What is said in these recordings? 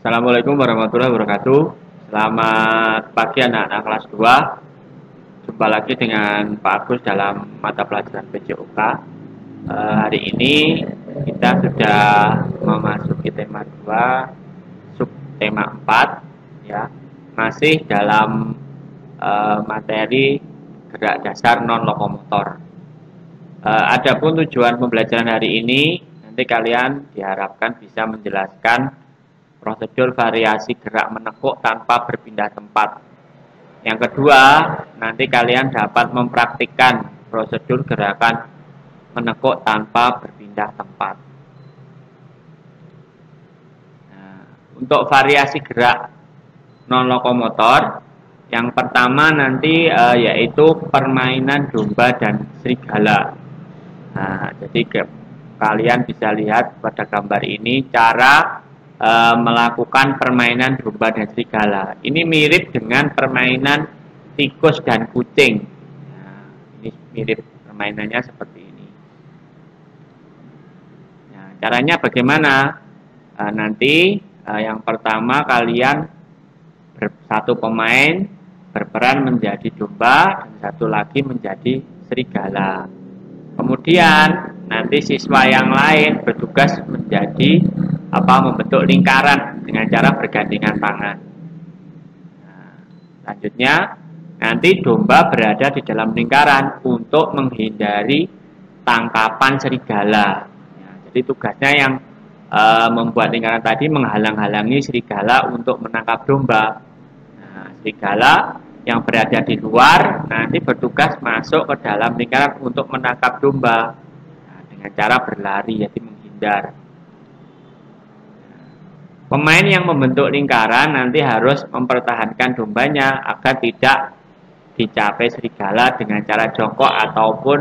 Assalamualaikum warahmatullahi wabarakatuh. Selamat pagi anak-anak kelas 2. Jumpa lagi dengan Pak Agus dalam mata pelajaran PJOK. Hari ini kita sudah memasuki tema 2, subtema 4 ya. Masih dalam materi gerak dasar non lokomotor. Adapun tujuan pembelajaran hari ini, nanti kalian diharapkan bisa menjelaskan prosedur variasi gerak menekuk tanpa berpindah tempat. Yang kedua, nanti kalian dapat mempraktikkan prosedur gerakan menekuk tanpa berpindah tempat. Nah, untuk variasi gerak non lokomotor, yang pertama nanti yaitu permainan domba dan serigala. Nah, jadi kalian bisa lihat pada gambar ini cara melakukan permainan domba dan serigala. Ini mirip dengan permainan tikus dan kucing. Nah, ini mirip permainannya seperti ini. Nah, caranya bagaimana? Nanti yang pertama kalian satu pemain berperan menjadi domba dan satu lagi menjadi serigala. Kemudian nanti siswa yang lain bertugas menjadi membentuk lingkaran dengan cara bergandengan tangan. Nah, selanjutnya nanti domba berada di dalam lingkaran untuk menghindari tangkapan serigala. Nah, jadi tugasnya yang membuat lingkaran tadi menghalang-halangi serigala untuk menangkap domba. Nah, serigala yang berada di luar nanti bertugas masuk ke dalam lingkaran untuk menangkap domba. Nah, dengan cara berlari, jadi menghindar. Pemain yang membentuk lingkaran nanti harus mempertahankan dombanya agar tidak dicapai serigala dengan cara jongkok ataupun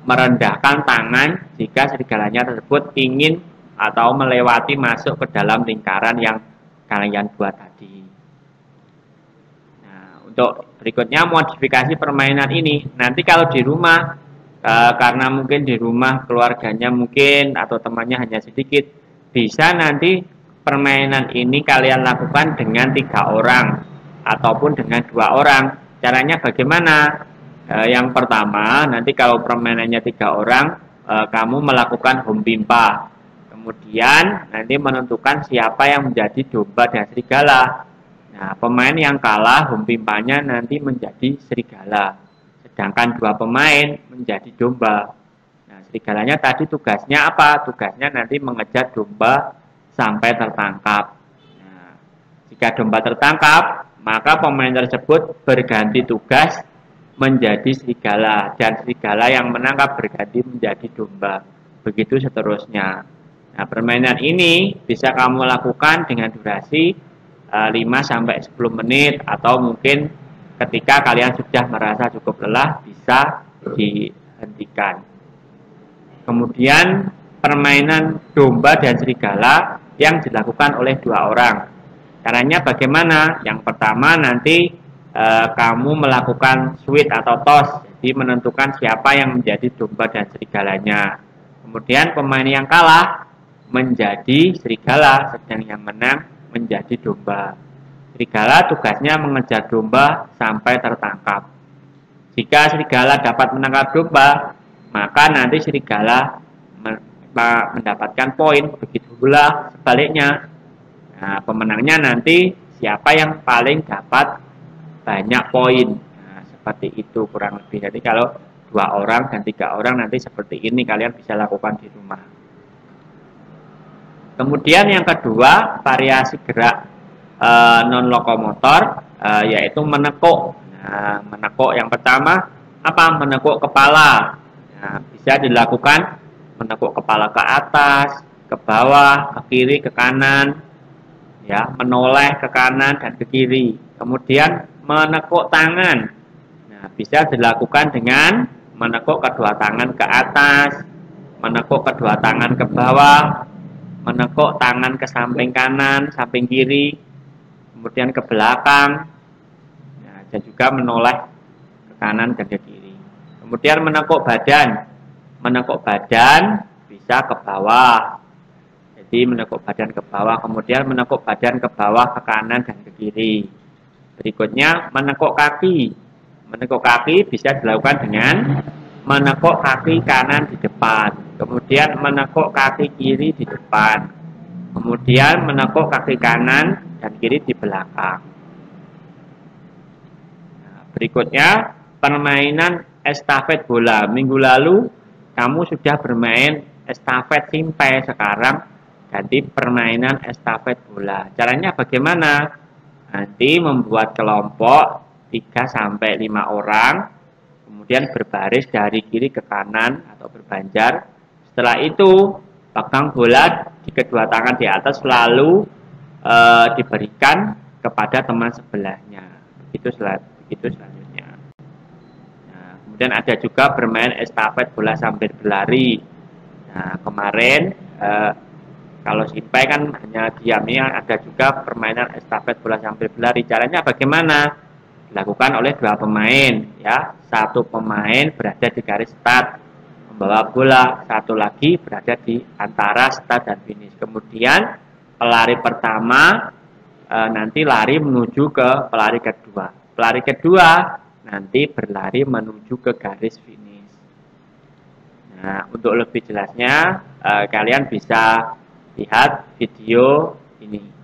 merendahkan tangan jika serigalanya tersebut ingin atau melewati masuk ke dalam lingkaran yang kalian buat tadi. Nah, untuk berikutnya modifikasi permainan ini nanti kalau di rumah karena mungkin di rumah keluarganya mungkin atau temannya hanya sedikit, bisa nanti permainan ini kalian lakukan dengan 3 orang ataupun dengan 2 orang. Caranya bagaimana? Yang pertama, nanti kalau permainannya 3 orang, kamu melakukan home pimpa. Kemudian nanti menentukan siapa yang menjadi domba dan serigala. Nah, pemain yang kalah home pimpanya nanti menjadi serigala. Sedangkan 2 pemain menjadi domba. Serigalanya tadi tugasnya apa? Tugasnya nanti mengejar domba sampai tertangkap. Nah, jika domba tertangkap, maka pemain tersebut berganti tugas menjadi serigala dan serigala yang menangkap berganti menjadi domba. Begitu seterusnya. Nah, permainan ini bisa kamu lakukan dengan durasi 5-10 menit atau mungkin ketika kalian sudah merasa cukup lelah bisa dihentikan. Kemudian permainan domba dan serigala yang dilakukan oleh 2 orang. Caranya bagaimana? Yang pertama nanti kamu melakukan switch atau toss, jadi menentukan siapa yang menjadi domba dan serigalanya. Kemudian pemain yang kalah menjadi serigala, sedang yang menang menjadi domba. Serigala tugasnya mengejar domba sampai tertangkap. Jika serigala dapat menangkap domba, maka nanti serigala mendapatkan poin, begitu pula sebaliknya. Nah, pemenangnya nanti siapa yang paling dapat banyak poin. Nah, seperti itu kurang lebih. Jadi kalau 2 orang dan 3 orang nanti seperti ini kalian bisa lakukan di rumah. Kemudian yang kedua, variasi gerak non lokomotor yaitu menekuk. Nah, menekuk yang pertama menekuk kepala. Nah, bisa dilakukan menekuk kepala ke atas, ke bawah, ke kiri, ke kanan, ya, menoleh ke kanan dan ke kiri. Kemudian menekuk tangan. Nah, bisa dilakukan dengan menekuk kedua tangan ke atas, menekuk kedua tangan ke bawah, menekuk tangan ke samping kanan, samping kiri, kemudian ke belakang, nah, dan juga menoleh ke kanan dan ke kiri. Kemudian menekuk badan bisa ke bawah, Jadi menekuk badan ke bawah, kemudian menekuk badan ke bawah, ke kanan dan ke kiri. Berikutnya menekuk kaki. Menekuk kaki bisa dilakukan dengan menekuk kaki kanan di depan, kemudian menekuk kaki kiri di depan, kemudian menekuk kaki kanan dan kiri di belakang. Nah, berikutnya permainan estafet bola. Minggu lalu kamu sudah bermain estafet simpai, sekarang ganti permainan estafet bola. Caranya bagaimana? Nanti membuat kelompok 3-5 orang, kemudian berbaris dari kiri ke kanan atau berbanjar. Setelah itu pegang bola di kedua tangan di atas, lalu diberikan kepada teman sebelahnya. Begitu selanjutnya. Nah, kemudian ada juga bermain estafet bola sambil berlari. Nah, kemarin kalau simpai kan hanya diamnya, ada juga permainan estafet bola sambil berlari. Caranya bagaimana? Dilakukan oleh 2 pemain, ya. 1 pemain berada di garis start membawa bola, 1 lagi berada di antara start dan finish. Kemudian pelari pertama nanti lari menuju ke pelari kedua. Pelari kedua nanti berlari menuju ke garis finish. Nah, untuk lebih jelasnya kalian bisa lihat video ini.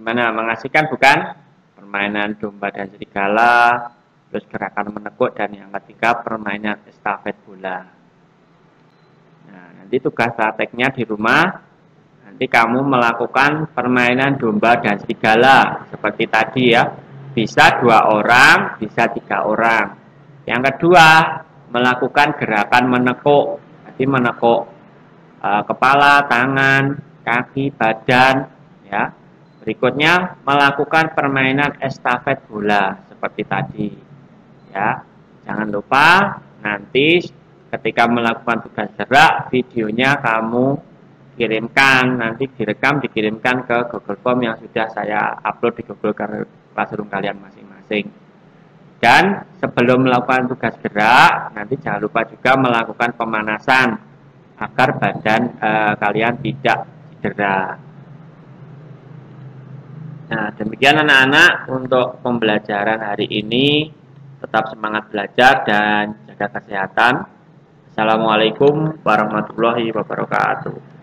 Gimana, mengasihkan bukan? Permainan domba dan serigala, terus gerakan menekuk, dan yang ketiga permainan estafet bola. Nah, nanti tugas prakteknya di rumah Nanti kamu melakukan permainan domba dan serigala seperti tadi ya. Bisa 2 orang, bisa 3 orang. Yang kedua, melakukan gerakan menekuk. Jadi menekuk kepala, tangan, kaki, badan ya. Berikutnya melakukan permainan estafet bola seperti tadi ya. Jangan lupa nanti ketika melakukan tugas gerak, videonya kamu kirimkan, nanti direkam dikirimkan ke Google Form yang sudah saya upload di Google Classroom kalian masing-masing. Dan sebelum melakukan tugas gerak, nanti jangan lupa juga melakukan pemanasan agar badan kalian tidak cedera. Nah, demikian anak-anak untuk pembelajaran hari ini. Tetap semangat belajar dan jaga kesehatan. Assalamualaikum warahmatullahi wabarakatuh.